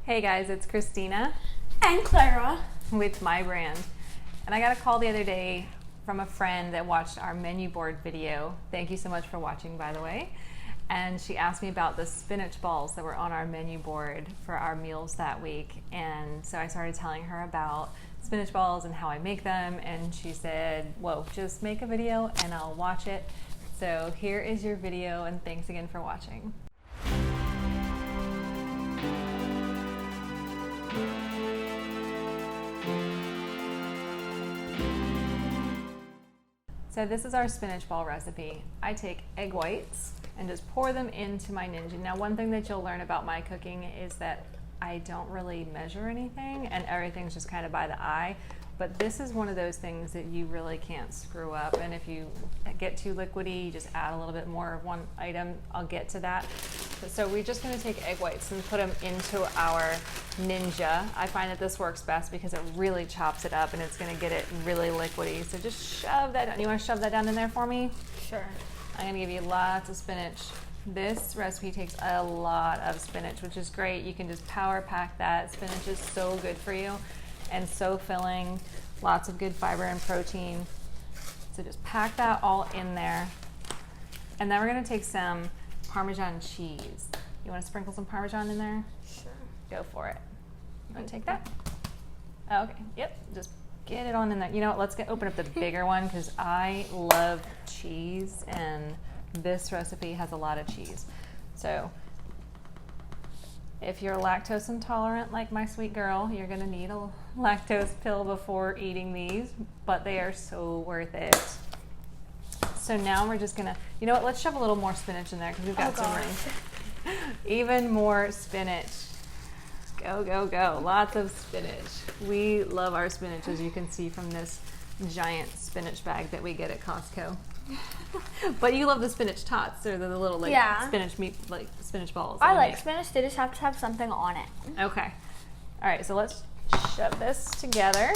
Hey guys, it's Christina and Clara with My Brand. And I got a call the other day from a friend that watched our menu board video. Thank you so much for watching, by the way. And she asked me about the spinach balls that were on our menu board for our meals that week. And so I started telling her about spinach balls and how I make them. And she said, whoa, just make a video and I'll watch it. So here is your video, and thanks again for watching. So this is our spinach ball recipe. I take egg whites and just pour them into my Ninja. Now, one thing that you'll learn about my cooking is that I don't really measure anything and everything's just kind of by the eye. But this is one of those things that you really can't screw up. And if you get too liquidy, you just add a little bit more of one item. I'll get to that. So we're just gonna take egg whites and put them into our Ninja. I find that this works best because it really chops it up and it's gonna get it really liquidy. So just shove that down. You wanna shove that down in there for me? Sure. I'm gonna give you lots of spinach. This recipe takes a lot of spinach, which is great. You can just power pack that. Spinach is so good for you and so filling, lots of good fiber and protein. So just pack that all in there. And then we're gonna take some Parmesan cheese. You wanna sprinkle some Parmesan in there? Sure. Go for it. You wanna take that? Oh, okay, yep, just get it on in there. You know what, let's open up the bigger one because I love cheese and this recipe has a lot of cheese. So if you're lactose intolerant like my sweet girl, you're gonna need a lactose pill before eating these, but they are so worth it. So now we're just gonna, you know what, let's shove a little more spinach in there because we've got some room. Even more spinach. Go, go, go, lots of spinach. We love our spinach, as you can see from this giant spinach bag that we get at Costco. But you love the spinach tots, or the little spinach meat, like spinach balls. I like spinach, they just have to have something on it. Okay. All right, so let's shove this together.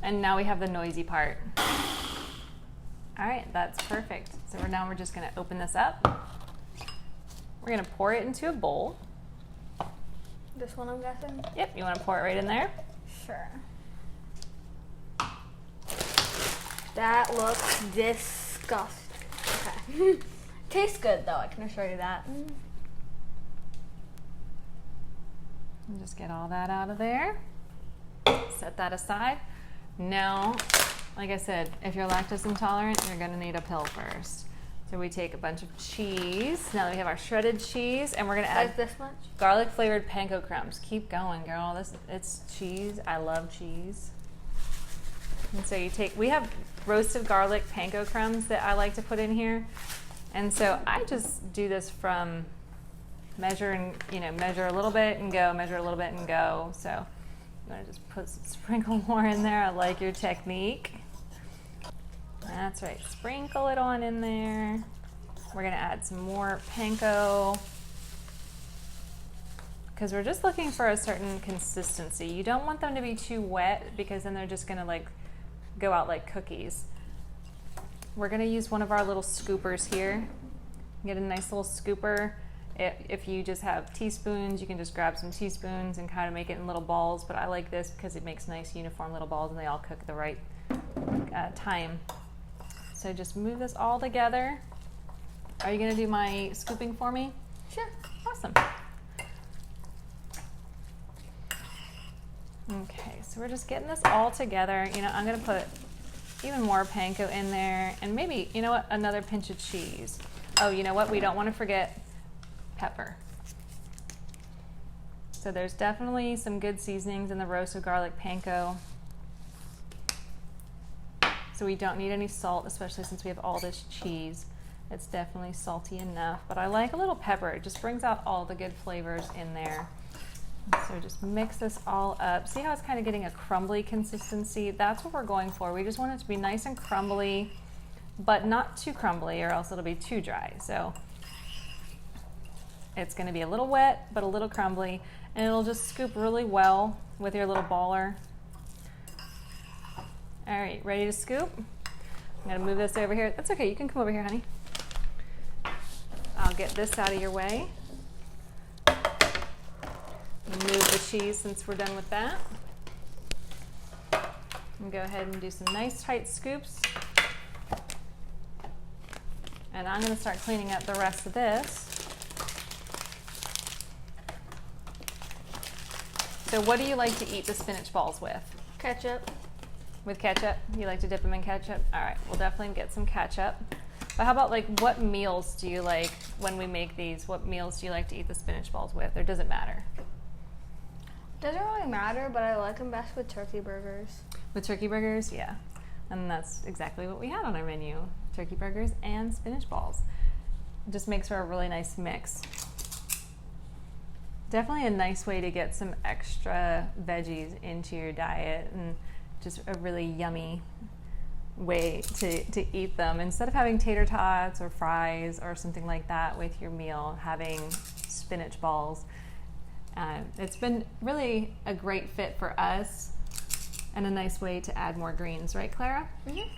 And now we have the noisy part. All right, that's perfect. So now we're just gonna open this up. We're gonna pour it into a bowl. This one, I'm guessing? Yep, you wanna pour it right in there? Sure. That looks disgusting. Okay. Tastes good though, I can assure you that. And just get all that out of there. Set that aside. Now, like I said, if you're lactose intolerant, you're gonna need a pill first. So we take a bunch of cheese. Now that we have our shredded cheese, and we're gonna add this much? Garlic flavored panko crumbs. Keep going, girl. It's cheese. I love cheese. And so you take, we have roasted garlic panko crumbs that I like to put in here. And so I just do this from measure a little bit and go, measure a little bit and go. So I'm gonna just sprinkle more in there. I like your technique. That's right, sprinkle it on in there. We're gonna add some more panko because we're just looking for a certain consistency. You don't want them to be too wet because then they're just gonna like go out like cookies. We're gonna use one of our little scoopers here. Get a nice little scooper. If you just have teaspoons, you can just grab some teaspoons and kind of make it in little balls, but I like this because it makes nice uniform little balls and they all cook at the right time. So just move this all together. Are you gonna do my scooping for me? Sure. Awesome. Okay, so we're just getting this all together. You know, I'm gonna put even more panko in there and maybe, you know what, another pinch of cheese. Oh, you know what, we don't wanna forget pepper. So there's definitely some good seasonings in the roasted garlic panko. So we don't need any salt, especially since we have all this cheese. It's definitely salty enough, but I like a little pepper. It just brings out all the good flavors in there. So just mix this all up. See how it's kind of getting a crumbly consistency? That's what we're going for. We just want it to be nice and crumbly, but not too crumbly or else it'll be too dry. So it's gonna be a little wet, but a little crumbly, and it'll just scoop really well with your little baller. All right, ready to scoop? I'm gonna move this over here. That's okay, you can come over here, honey. I'll get this out of your way. Move cheese since we're done with that. And go ahead and do some nice tight scoops. And I'm going to start cleaning up the rest of this. So what do you like to eat the spinach balls with? Ketchup. With ketchup? You like to dip them in ketchup? All right, we'll definitely get some ketchup. But how about like what meals do you like when we make these? What meals do you like to eat the spinach balls with, or does it matter? Doesn't really matter, but I like them best with turkey burgers. With turkey burgers? Yeah. And that's exactly what we had on our menu. Turkey burgers and spinach balls. It just makes for a really nice mix. Definitely a nice way to get some extra veggies into your diet, and just a really yummy way to eat them. Instead of having tater tots or fries or something like that with your meal, having spinach balls. It's been really a great fit for us and a nice way to add more greens, right, Clara? Mm-hmm.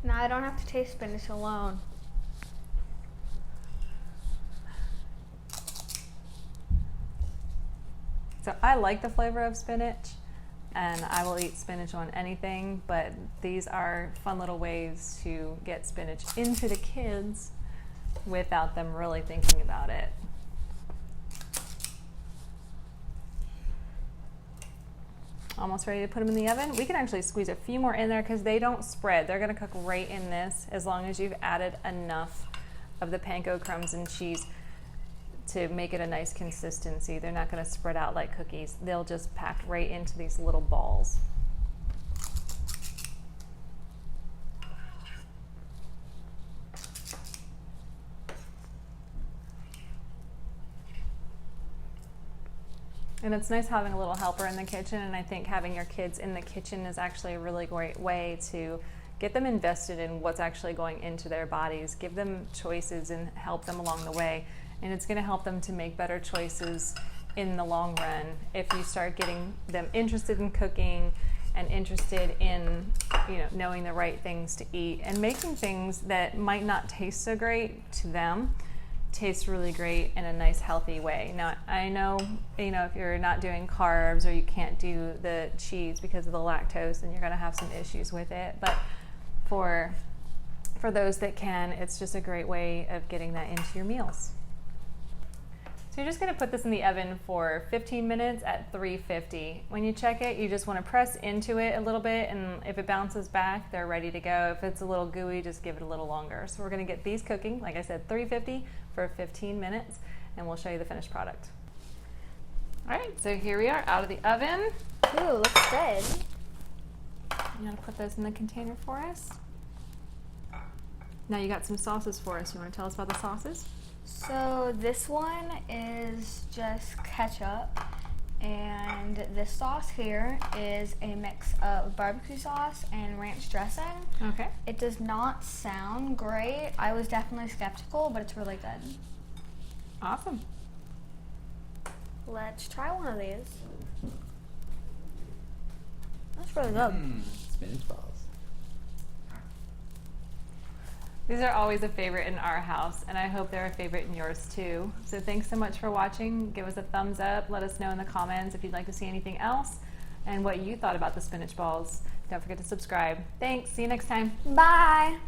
Now I don't have to taste spinach alone. So I like the flavor of spinach, and I will eat spinach on anything, but these are fun little ways to get spinach into the kids without them really thinking about it. Almost ready to put them in the oven. We can actually squeeze a few more in there because they don't spread. They're going to cook right in this as long as you've added enough of the panko crumbs and cheese to make it a nice consistency. They're not going to spread out like cookies. They'll just pack right into these little balls. And it's nice having a little helper in the kitchen, and I think having your kids in the kitchen is actually a really great way to get them invested in what's actually going into their bodies, give them choices and help them along the way. And it's going to help them to make better choices in the long run if you start getting them interested in cooking and interested in, knowing the right things to eat and making things that might not taste so great to them taste really great in a nice healthy way. Now I know, if you're not doing carbs or you can't do the cheese because of the lactose, then you're going to have some issues with it. But for those that can, it's just a great way of getting that into your meals. So you're just going to put this in the oven for 15 minutes at 350. When you check it, you just want to press into it a little bit, and if it bounces back, they're ready to go. If it's a little gooey, just give it a little longer. So we're going to get these cooking, like I said, 350 for 15 minutes, and we'll show you the finished product. All right, so here we are out of the oven. Ooh, looks good. You want to put those in the container for us? Now you got some sauces for us. You want to tell us about the sauces? So this one is just ketchup, and this sauce here is a mix of barbecue sauce and ranch dressing. Okay. It does not sound great. I was definitely skeptical, but it's really good. Awesome. Let's try one of these. That's really good. Spinach balls. These are always a favorite in our house, and I hope they're a favorite in yours too. So thanks so much for watching. Give us a thumbs up. Let us know in the comments if you'd like to see anything else and what you thought about the spinach balls. Don't forget to subscribe. Thanks. See you next time. Bye.